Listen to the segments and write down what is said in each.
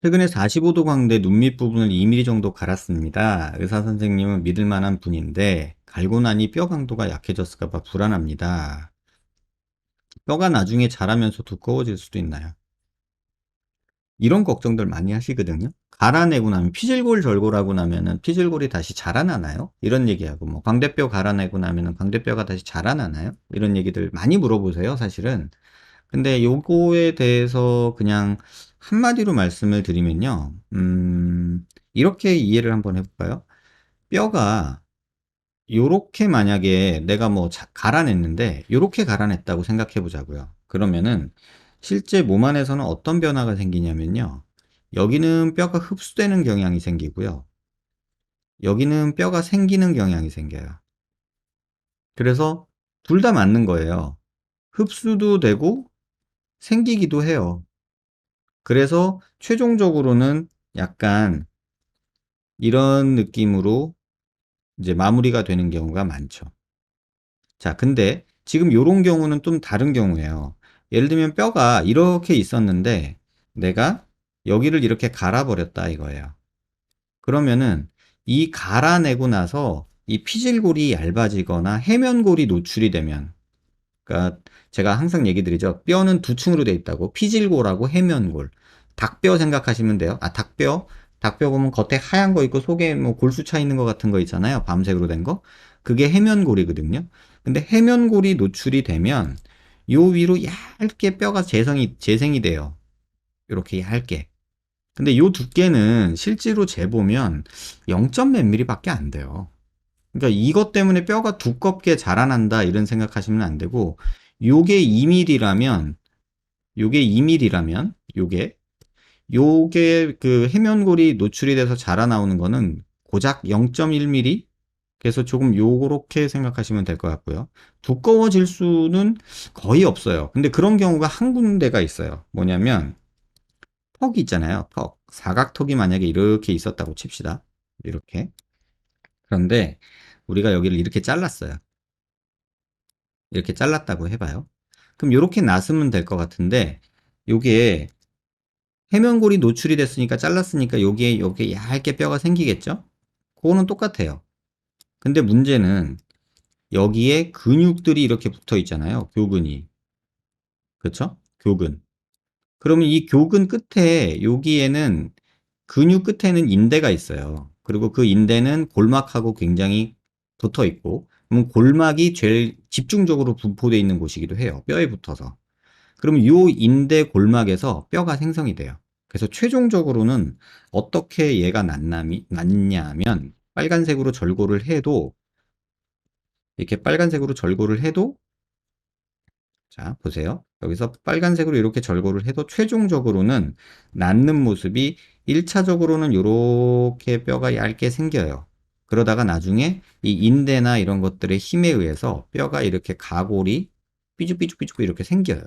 최근에 45도 광대 눈 밑 부분을 2mm 정도 갈았습니다. 의사 선생님은 믿을 만한 분인데 갈고 나니 뼈 강도가 약해졌을까 봐 불안합니다. 뼈가 나중에 자라면서 두꺼워질 수도 있나요? 이런 걱정들 많이 하시거든요. 갈아내고 나면 피질골 절골하고 나면은 피질골이 다시 자라나나요? 이런 얘기하고 뭐 광대뼈 갈아내고 나면은 광대뼈가 다시 자라나나요? 이런 얘기들 많이 물어보세요, 사실은. 근데 요거에 대해서 그냥 한마디로 말씀을 드리면요. 이렇게 이해를 한번 해볼까요? 뼈가 요렇게 만약에 내가 뭐 갈아냈는데 요렇게 갈아냈다고 생각해 보자고요. 그러면은 실제 몸 안에서는 어떤 변화가 생기냐면요. 여기는 뼈가 흡수되는 경향이 생기고요. 여기는 뼈가 생기는 경향이 생겨요. 그래서 둘 다 맞는 거예요. 흡수도 되고 생기기도 해요. 그래서 최종적으로는 약간 이런 느낌으로 이제 마무리가 되는 경우가 많죠. 자, 근데 지금 요런 경우는 좀 다른 경우예요. 예를 들면 뼈가 이렇게 있었는데 내가 여기를 이렇게 갈아버렸다 이거예요. 그러면은 이 갈아내고 나서 이 피질골이 얇아지거나 해면골이 노출이 되면, 그러니까 제가 항상 얘기 드리죠. 뼈는 두 층으로 돼 있다고. 피질골하고 해면골. 닭뼈 생각하시면 돼요. 아, 닭뼈. 닭뼈 보면 겉에 하얀 거 있고 속에 뭐 골수 차 있는 것 같은 거 있잖아요. 밤색으로 된 거. 그게 해면골이거든요. 근데 해면골이 노출이 되면 요 위로 얇게 뼈가 재생이 돼요. 이렇게 얇게. 근데 요 두께는 실제로 재보면 0. 몇 mm밖에 안 돼요. 그러니까 이것 때문에 뼈가 두껍게 자라난다 이런 생각하시면 안 되고, 요게 2mm라면 요게 2mm라면 요게 그 해면골이 노출이 돼서 자라나오는 거는 고작 0.1mm. 그래서 조금 요렇게 생각하시면 될 것 같고요. 두꺼워질 수는 거의 없어요. 근데 그런 경우가 한 군데가 있어요. 뭐냐면 턱이 있잖아요. 턱. 사각턱이 만약에 이렇게 있었다고 칩시다. 이렇게. 그런데 우리가 여기를 이렇게 잘랐어요. 이렇게 잘랐다고 해봐요. 그럼 이렇게 놨으면 될 것 같은데, 요게 해면골이 노출이 됐으니까 잘랐으니까 여기에 얇게 뼈가 생기겠죠? 그거는 똑같아요. 근데 문제는 여기에 근육들이 이렇게 붙어 있잖아요. 교근이. 그쵸? 교근. 그러면 이 교근 끝에 여기에는 근육 끝에는 인대가 있어요. 그리고 그 인대는 골막하고 굉장히 붙어 있고, 그러면 골막이 제일 집중적으로 분포되어 있는 곳이기도 해요. 뼈에 붙어서. 그러면 요 인대 골막에서 뼈가 생성이 돼요. 그래서 최종적으로는 어떻게 얘가 났냐면 빨간색으로 절골을 해도, 이렇게 빨간색으로 절골을 해도, 자 보세요. 여기서 빨간색으로 이렇게 절골을 해도 최종적으로는 낫는 모습이 1차적으로는 이렇게 뼈가 얇게 생겨요. 그러다가 나중에 이 인대나 이런 것들의 힘에 의해서 뼈가 이렇게 가골이 삐죽삐죽삐죽 이렇게 생겨요.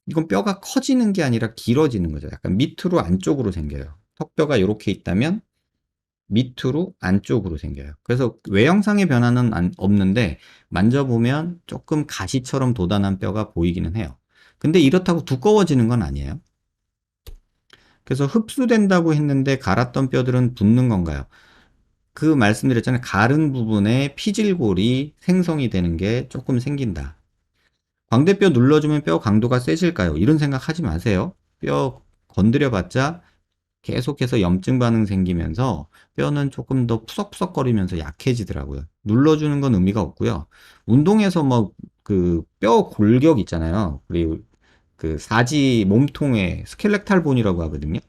이건 뼈가 커지는 게 아니라 길어지는 거죠. 약간 밑으로 안쪽으로 생겨요. 턱뼈가 이렇게 있다면 밑으로 안쪽으로 생겨요. 그래서 외형상의 변화는 없는데 만져보면 조금 가시처럼 돋아난 뼈가 보이기는 해요. 근데 이렇다고 두꺼워지는 건 아니에요. 그래서 흡수된다고 했는데 갈았던 뼈들은 붙는 건가요? 그 말씀드렸잖아요. 가른 부분에 피질골이 생성이 되는 게 조금 생긴다. 광대뼈 눌러주면 뼈 강도가 세질까요? 이런 생각 하지 마세요. 뼈 건드려봤자 계속해서 염증 반응 생기면서 뼈는 조금 더 푸석푸석거리면서 약해지더라고요. 눌러주는 건 의미가 없고요. 운동에서 뭐 그 뼈 골격 있잖아요. 그리고 그 사지 몸통에 스켈레탈 본이라고 하거든요.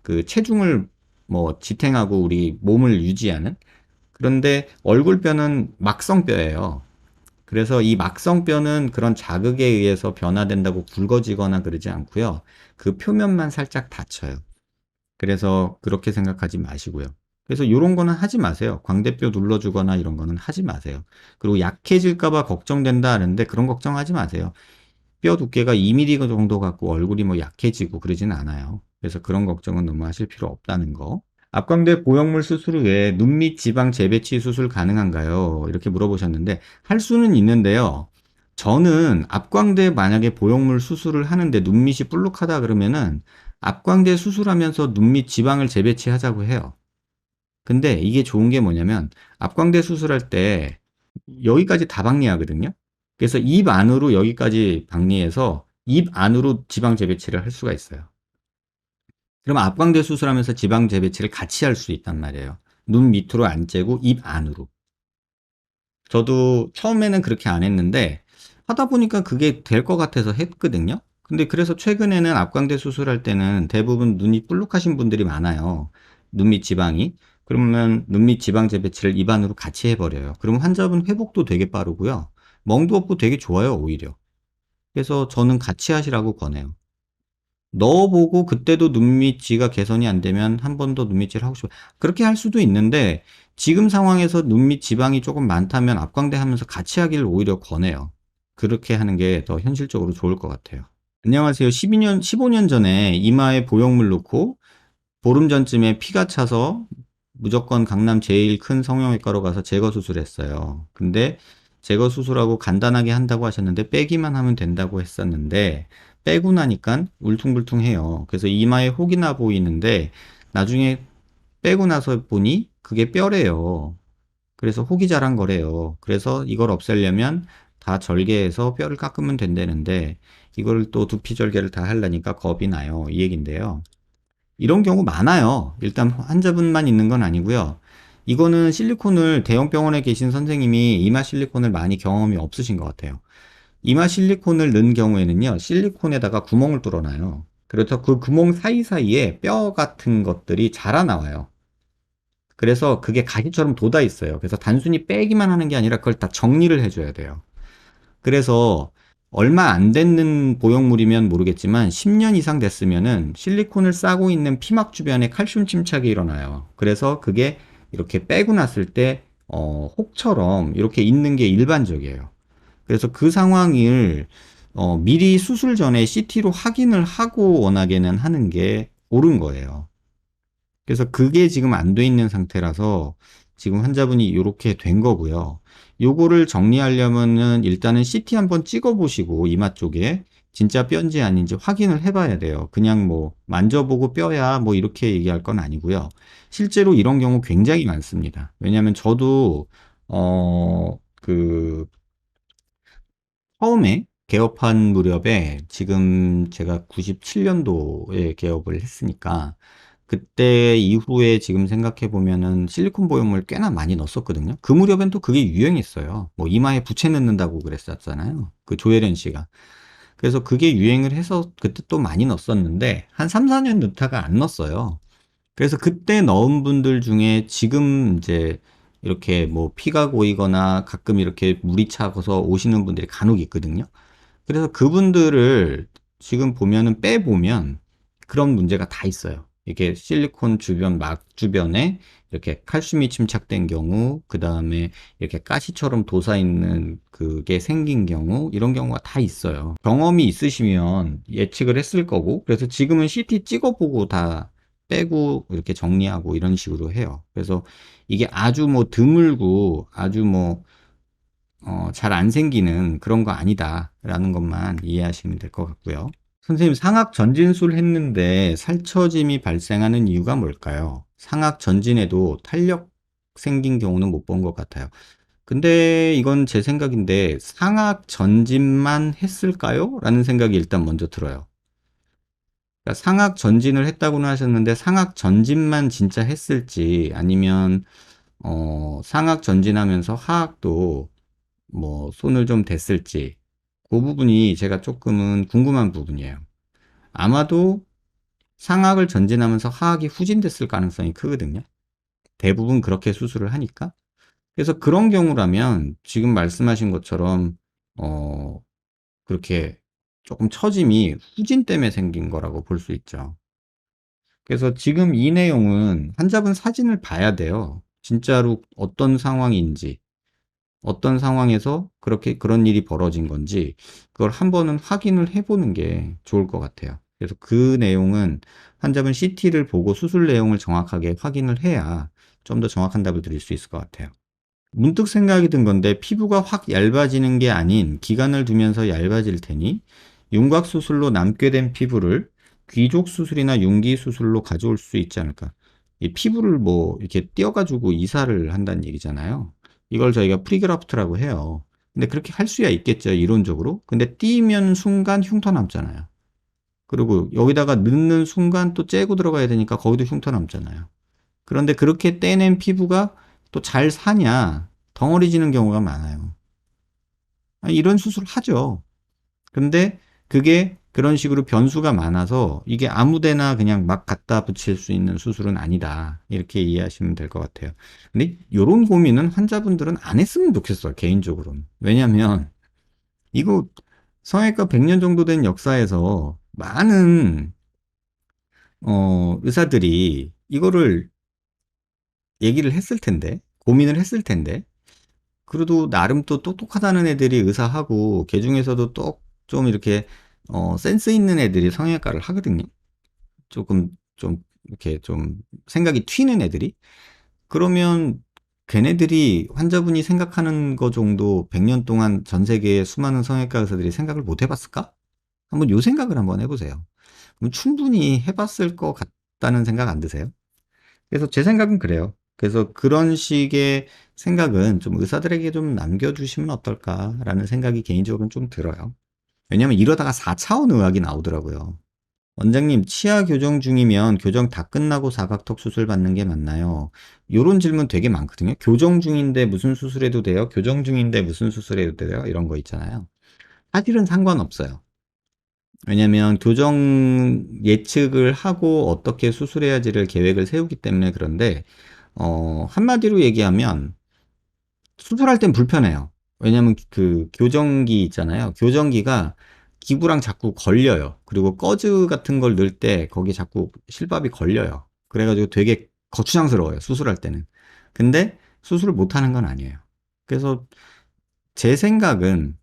그 체중을 뭐 지탱하고 우리 몸을 유지하는. 그런데 얼굴뼈는 막성뼈예요. 그래서 이 막성뼈는 그런 자극에 의해서 변화된다고 굵어지거나 그러지 않고요. 그 표면만 살짝 다쳐요. 그래서 그렇게 생각하지 마시고요. 그래서 이런 거는 하지 마세요. 광대뼈 눌러주거나 이런 거는 하지 마세요. 그리고 약해질까봐 걱정된다 하는데 그런 걱정하지 마세요. 뼈 두께가 2mm 정도 갖고 얼굴이 뭐 약해지고 그러진 않아요. 그래서 그런 걱정은 너무 하실 필요 없다는 거. 앞광대 보형물 수술 후에 눈 밑 지방 재배치 수술 가능한가요? 이렇게 물어보셨는데 할 수는 있는데요. 저는 앞광대 만약에 보형물 수술을 하는데 눈 밑이 볼록하다 그러면은 앞광대 수술하면서 눈 밑 지방을 재배치하자고 해요. 근데 이게 좋은 게 뭐냐면 앞광대 수술할 때 여기까지 다 박리하거든요. 그래서 입 안으로 여기까지 박리해서 입 안으로 지방 재배치를 할 수가 있어요. 그럼 앞광대 수술하면서 지방 재배치를 같이 할 수 있단 말이에요. 눈 밑으로 안 째고 입 안으로. 저도 처음에는 그렇게 안 했는데 하다 보니까 그게 될 것 같아서 했거든요. 근데 그래서 최근에는 앞광대 수술할 때는 대부분 눈이 볼록하신 분들이 많아요. 눈 밑 지방이. 그러면 눈 밑 지방 재배치를 입 안으로 같이 해버려요. 그럼 환자분 회복도 되게 빠르고요. 멍도 없고 되게 좋아요, 오히려. 그래서 저는 같이 하시라고 권해요. 넣어보고 그때도 눈밑지가 개선이 안 되면 한 번 더 눈밑질을 하고 싶어요. 그렇게 할 수도 있는데 지금 상황에서 눈밑 지방이 조금 많다면 앞광대 하면서 같이 하기를 오히려 권해요. 그렇게 하는 게 더 현실적으로 좋을 것 같아요. 안녕하세요. 12년, 15년 전에 이마에 보형물 넣고 보름 전쯤에 피가 차서 무조건 강남 제일 큰 성형외과로 가서 제거 수술했어요. 근데 제거 수술하고 간단하게 한다고 하셨는데 빼기만 하면 된다고 했었는데 빼고 나니까 울퉁불퉁해요. 그래서 이마에 혹이 나 보이는데 나중에 빼고 나서 보니 그게 뼈래요. 그래서 혹이 자란 거래요. 그래서 이걸 없애려면 다 절개해서 뼈를 깎으면 된다는데 이걸 또 두피 절개를 다 하려니까 겁이 나요. 이 얘긴데요. 이런 경우 많아요. 일단 환자분만 있는 건 아니고요. 이거는 실리콘을 대형 병원에 계신 선생님이 이마 실리콘을 많이 경험이 없으신 것 같아요. 이마 실리콘을 넣은 경우에는요, 실리콘에다가 구멍을 뚫어놔요. 그래서 그 구멍 사이사이에 뼈 같은 것들이 자라나와요. 그래서 그게 가시처럼 돋아 있어요. 그래서 단순히 빼기만 하는 게 아니라 그걸 다 정리를 해줘야 돼요. 그래서 얼마 안 됐는 보형물이면 모르겠지만 10년 이상 됐으면은 실리콘을 싸고 있는 피막 주변에 칼슘 침착이 일어나요. 그래서 그게 이렇게 빼고 났을 때 혹처럼 이렇게 있는 게 일반적이에요. 그래서 그 상황을 미리 수술 전에 CT로 확인을 하고 워낙에는 하는 게 옳은 거예요. 그래서 그게 지금 안 돼 있는 상태라서 지금 환자분이 이렇게 된 거고요. 요거를 정리하려면은 일단은 CT 한번 찍어 보시고 이마 쪽에 진짜 뼈인지 아닌지 확인을 해봐야 돼요. 그냥 뭐 만져보고 뼈야 뭐 이렇게 얘기할 건 아니고요. 실제로 이런 경우 굉장히 많습니다. 왜냐하면 저도 그 처음에 개업한 무렵에 지금 제가 97년도에 개업을 했으니까 그때 이후에 지금 생각해 보면은 실리콘 보형물 꽤나 많이 넣었었거든요. 그 무렵엔 또 그게 유행했어요. 뭐 이마에 부채 넣는다고 그랬었잖아요. 그 조혜련 씨가. 그래서 그게 유행을 해서 그때 또 많이 넣었었는데 한 3, 4년 넣다가 안 넣었어요. 그래서 그때 넣은 분들 중에 지금 이제 이렇게 뭐 피가 고이거나 가끔 이렇게 물이 차서 오시는 분들이 간혹 있거든요. 그래서 그분들을 지금 보면은 빼보면 그런 문제가 다 있어요. 이게 실리콘 주변, 막 주변에 이렇게 칼슘이 침착된 경우, 그 다음에 이렇게 가시처럼 돋아있는 그게 생긴 경우, 이런 경우가 다 있어요. 경험이 있으시면 예측을 했을 거고, 그래서 지금은 CT 찍어보고 다 빼고 이렇게 정리하고 이런 식으로 해요. 그래서 이게 아주 뭐 드물고 아주 뭐 잘 안 생기는 그런 거 아니다라는 것만 이해하시면 될 것 같고요. 선생님, 상악 전진술 했는데 살처짐이 발생하는 이유가 뭘까요? 상악 전진에도 탄력 생긴 경우는 못 본 것 같아요. 근데 이건 제 생각인데 상악 전진만 했을까요? 라는 생각이 일단 먼저 들어요. 그러니까 상악 전진을 했다고는 하셨는데 상악 전진만 진짜 했을지 아니면 상악 전진하면서 하악도 뭐 손을 좀 댔을지 그 부분이 제가 조금은 궁금한 부분이에요. 아마도 상악을 전진하면서 하악이 후진됐을 가능성이 크거든요. 대부분 그렇게 수술을 하니까. 그래서 그런 경우라면 지금 말씀하신 것처럼 어 그렇게 조금 처짐이 후진 때문에 생긴 거라고 볼 수 있죠. 그래서 지금 이 내용은 환자분 사진을 봐야 돼요. 진짜로 어떤 상황인지. 어떤 상황에서 그렇게 그런 일이 벌어진 건지 그걸 한번은 확인을 해보는 게 좋을 것 같아요. 그래서 그 내용은 환자분 CT를 보고 수술 내용을 정확하게 확인을 해야 좀 더 정확한 답을 드릴 수 있을 것 같아요. 문득 생각이 든 건데 피부가 확 얇아지는 게 아닌 기간을 두면서 얇아질 테니 윤곽 수술로 남게 된 피부를 귀족 수술이나 융기 수술로 가져올 수 있지 않을까. 이 피부를 뭐 이렇게 띄어가지고 이사를 한다는 얘기잖아요. 이걸 저희가 프리그라프트라고 해요. 근데 그렇게 할 수야 있겠죠, 이론적으로. 근데 띄면 순간 흉터 남잖아요. 그리고 여기다가 넣는 순간 또 째고 들어가야 되니까 거기도 흉터 남잖아요. 그런데 그렇게 떼낸 피부가 또 잘 사냐, 덩어리지는 경우가 많아요. 이런 수술 하죠. 근데 그게 그런 식으로 변수가 많아서 이게 아무데나 그냥 막 갖다 붙일 수 있는 수술은 아니다. 이렇게 이해하시면 될 것 같아요. 근데 이런 고민은 환자분들은 안 했으면 좋겠어요. 개인적으로는. 왜냐면 이거 성형외과 100년 정도 된 역사에서 많은 의사들이 이거를 얘기를 했을 텐데, 고민을 했을 텐데, 그래도 나름 또 똑똑하다는 애들이 의사하고, 그 중에서도 또 좀 이렇게, 센스 있는 애들이 성형외과를 하거든요. 조금, 좀, 이렇게 좀 생각이 튀는 애들이. 그러면 걔네들이 환자분이 생각하는 거 정도 100년 동안 전 세계의 수많은 성형외과 의사들이 생각을 못 해봤을까? 한번 요 생각을 한번 해보세요. 그럼 충분히 해봤을 것 같다는 생각 안 드세요? 그래서 제 생각은 그래요. 그래서 그런 식의 생각은 좀 의사들에게 좀 남겨주시면 어떨까라는 생각이 개인적으로는 좀 들어요. 왜냐면 이러다가 4차원 의학이 나오더라고요. 원장님, 치아 교정 중이면 교정 다 끝나고 사각턱 수술 받는 게 맞나요? 요런 질문 되게 많거든요. 교정 중인데 무슨 수술해도 돼요? 교정 중인데 무슨 수술해도 돼요? 이런 거 있잖아요. 사실은 상관없어요. 왜냐면 교정 예측을 하고 어떻게 수술해야지를 계획을 세우기 때문에 그런데 한마디로 얘기하면 수술할 땐 불편해요. 왜냐면 그 교정기 있잖아요. 교정기가 기구랑 자꾸 걸려요. 그리고 꺼즈 같은 걸 넣을 때 거기 자꾸 실밥이 걸려요. 그래가지고 되게 거추장스러워요. 수술할 때는. 근데 수술을 못하는 건 아니에요. 그래서 제 생각은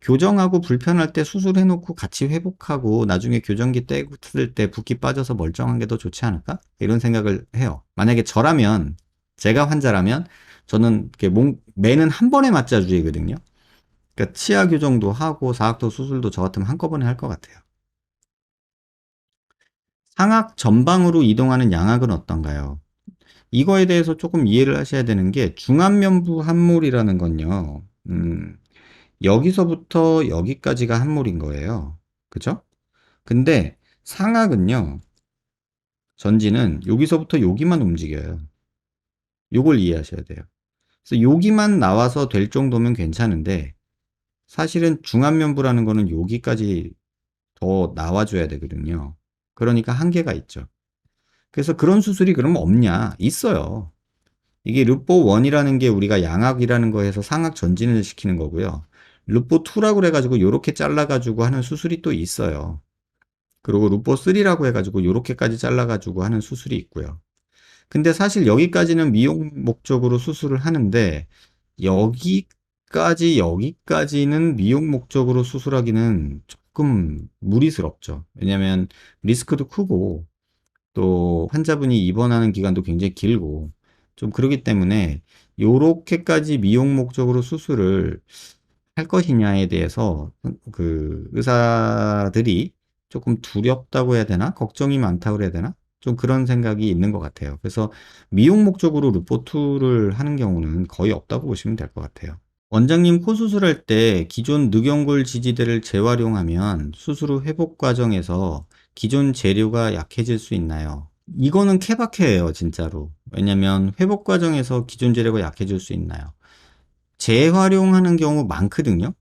교정하고 불편할 때 수술해놓고 같이 회복하고 나중에 교정기 떼을 때 붓기 빠져서 멀쩡한 게 더 좋지 않을까? 이런 생각을 해요. 만약에 저라면, 제가 환자라면 저는 이렇게 매는 한 번에 맞자주의거든요. 그러니까 치아 교정도 하고 사각턱 수술도 저 같으면 한꺼번에 할 것 같아요. 상악 전방으로 이동하는 양악은 어떤가요? 이거에 대해서 조금 이해를 하셔야 되는 게 중안면부 함몰이라는 건요. 여기서부터 여기까지가 함몰인 거예요. 그죠? 근데 상악은요, 전지는 여기서부터 여기만 움직여요. 요걸 이해하셔야 돼요. 그래서 여기만 나와서 될 정도면 괜찮은데, 사실은 중안면부라는 거는 여기까지 더 나와줘야 되거든요. 그러니까 한계가 있죠. 그래서 그런 수술이 그러면 없냐? 있어요. 이게 르포1이라는 게 우리가 양악이라는 거에서 상악 전진을 시키는 거고요. 르포2라고 그래가지고 요렇게 잘라가지고 하는 수술이 또 있어요. 그리고 루포3라고 해가지고 요렇게까지 잘라가지고 하는 수술이 있고요. 근데 사실 여기까지는 미용 목적으로 수술을 하는데 여기까지는 미용 목적으로 수술하기는 조금 무리스럽죠. 왜냐면 리스크도 크고 또 환자분이 입원하는 기간도 굉장히 길고 좀 그러기 때문에 요렇게까지 미용 목적으로 수술을 할 것이냐에 대해서 그 의사들이 조금 두렵다고 해야 되나? 걱정이 많다고 해야 되나? 좀 그런 생각이 있는 것 같아요. 그래서 미용 목적으로 루포투를 하는 경우는 거의 없다고 보시면 될 것 같아요. 원장님 코 수술할 때 기존 늑연골 지지대를 재활용하면 수술 후 회복 과정에서 기존 재료가 약해질 수 있나요? 이거는 케바케예요, 진짜로. 왜냐면 회복 과정에서 기존 재료가 약해질 수 있나요? 재활용하는 경우 많거든요.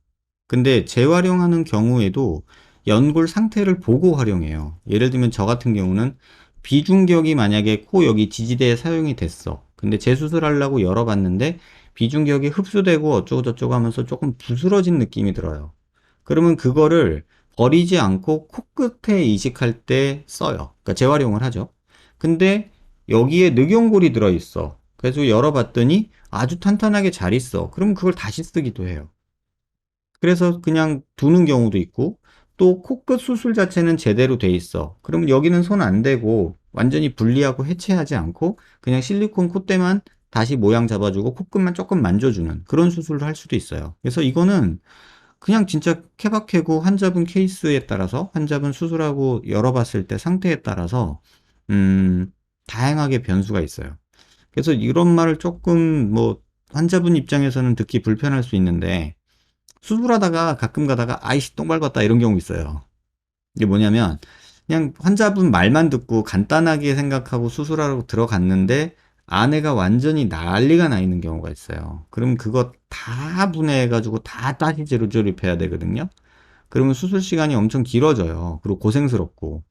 근데 재활용하는 경우에도 연골 상태를 보고 활용해요. 예를 들면 저 같은 경우는 비중격이 만약에 코 여기 지지대에 사용이 됐어. 근데 재수술하려고 열어봤는데 비중격이 흡수되고 어쩌고저쩌고 하면서 조금 부스러진 느낌이 들어요. 그러면 그거를 버리지 않고 코끝에 이식할 때 써요. 그러니까 재활용을 하죠. 근데 여기에 늑연골이 들어있어. 그래서 열어봤더니 아주 탄탄하게 잘 있어. 그럼 그걸 다시 쓰기도 해요. 그래서 그냥 두는 경우도 있고, 또 코끝 수술 자체는 제대로 돼 있어. 그러면 여기는 손 안 대고 완전히 분리하고 해체하지 않고 그냥 실리콘 콧대만 다시 모양 잡아주고 코끝만 조금 만져주는 그런 수술을 할 수도 있어요. 그래서 이거는 그냥 진짜 케바케고 환자분 케이스에 따라서 환자분 수술하고 열어봤을 때 상태에 따라서 음, 다양하게 변수가 있어요. 그래서 이런 말을 조금 뭐 환자분 입장에서는 듣기 불편할 수 있는데 수술하다가 가끔 가다가 아이씨 똥 밟았다 이런 경우 있어요. 이게 뭐냐면 그냥 환자분 말만 듣고 간단하게 생각하고 수술하러 들어갔는데 안에가 완전히 난리가 나 있는 경우가 있어요. 그럼 그거 다 분해해가지고 다 다시 재조립해야 되거든요. 그러면 수술 시간이 엄청 길어져요. 그리고 고생스럽고.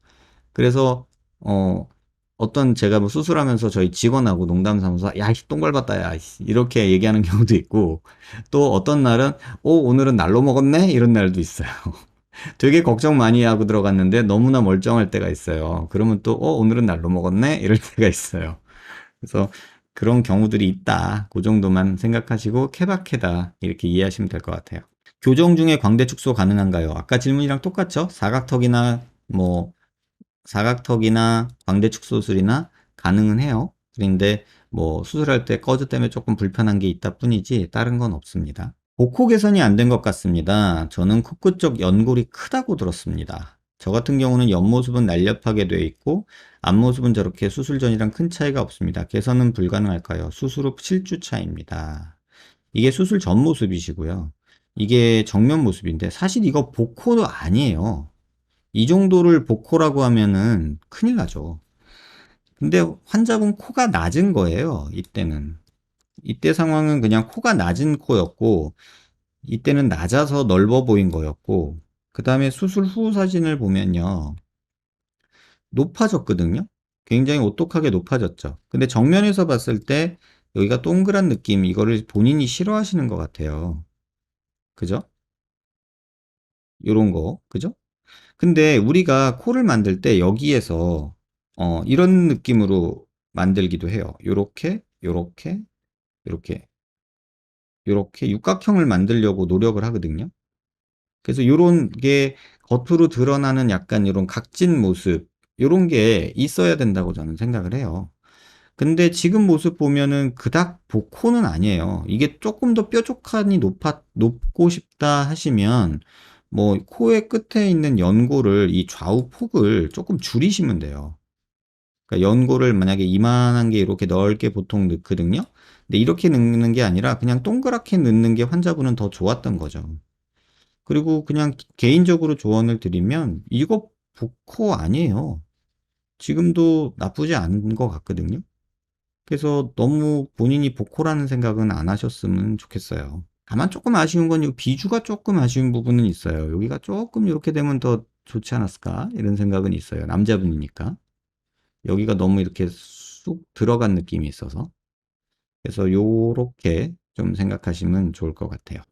그래서 어떤 제가 뭐 수술하면서 저희 직원하고 농담 삼아서 야, 이씨, 똥 밟았다, 야, 이씨, 이렇게 얘기하는 경우도 있고, 또 어떤 날은, 오늘은 날로 먹었네? 이런 날도 있어요. 되게 걱정 많이 하고 들어갔는데 너무나 멀쩡할 때가 있어요. 그러면 또, 오늘은 날로 먹었네? 이럴 때가 있어요. 그래서 그런 경우들이 있다. 그 정도만 생각하시고 케바케다. 이렇게 이해하시면 될 것 같아요. 교정 중에 광대 축소 가능한가요? 아까 질문이랑 똑같죠? 사각턱이나 뭐 사각턱이나 광대 축소술이나 가능은 해요. 그런데 뭐 수술할 때 꺼즈 때문에 조금 불편한 게 있다 뿐이지 다른 건 없습니다. 복코 개선이 안 된 것 같습니다. 저는 코끝 쪽 연골이 크다고 들었습니다. 저 같은 경우는 옆모습은 날렵하게 되어 있고 앞모습은 저렇게 수술 전이랑 큰 차이가 없습니다. 개선은 불가능할까요? 수술 후 7주 차입니다. 이게 수술 전 모습이시고요. 이게 정면 모습인데 사실 이거 복코도 아니에요. 이 정도를 복코라고 하면은 큰일 나죠. 근데 환자분 코가 낮은 거예요. 이때는. 이때 상황은 그냥 코가 낮은 코였고 이때는 낮아서 넓어 보인 거였고 그 다음에 수술 후 사진을 보면요. 높아졌거든요. 굉장히 오똑하게 높아졌죠. 근데 정면에서 봤을 때 여기가 동그란 느낌 이거를 본인이 싫어하시는 것 같아요. 그죠? 요런 거. 그죠? 근데 우리가 코를 만들 때 여기에서 이런 느낌으로 만들기도 해요. 요렇게, 요렇게, 요렇게, 요렇게 육각형을 만들려고 노력을 하거든요. 그래서 요런 게 겉으로 드러나는 약간 이런 각진 모습, 요런 게 있어야 된다고 저는 생각을 해요. 근데 지금 모습 보면은 그닥 복코는 아니에요. 이게 조금 더 뾰족하니 높고 싶다 하시면 뭐 코의 끝에 있는 연골을 이 좌우 폭을 조금 줄이시면 돼요. 그러니까 연골을 만약에 이만한 게 이렇게 넓게 보통 넣거든요. 근데 이렇게 넣는 게 아니라 그냥 동그랗게 넣는 게 환자분은 더 좋았던 거죠. 그리고 그냥 개인적으로 조언을 드리면 이거 복코 아니에요. 지금도 나쁘지 않은 것 같거든요. 그래서 너무 본인이 복코라는 생각은 안 하셨으면 좋겠어요. 다만 조금 아쉬운 건 이 비주가 조금 아쉬운 부분은 있어요. 여기가 조금 이렇게 되면 더 좋지 않았을까? 이런 생각은 있어요. 남자분이니까. 여기가 너무 이렇게 쑥 들어간 느낌이 있어서. 그래서 요렇게 좀 생각하시면 좋을 것 같아요.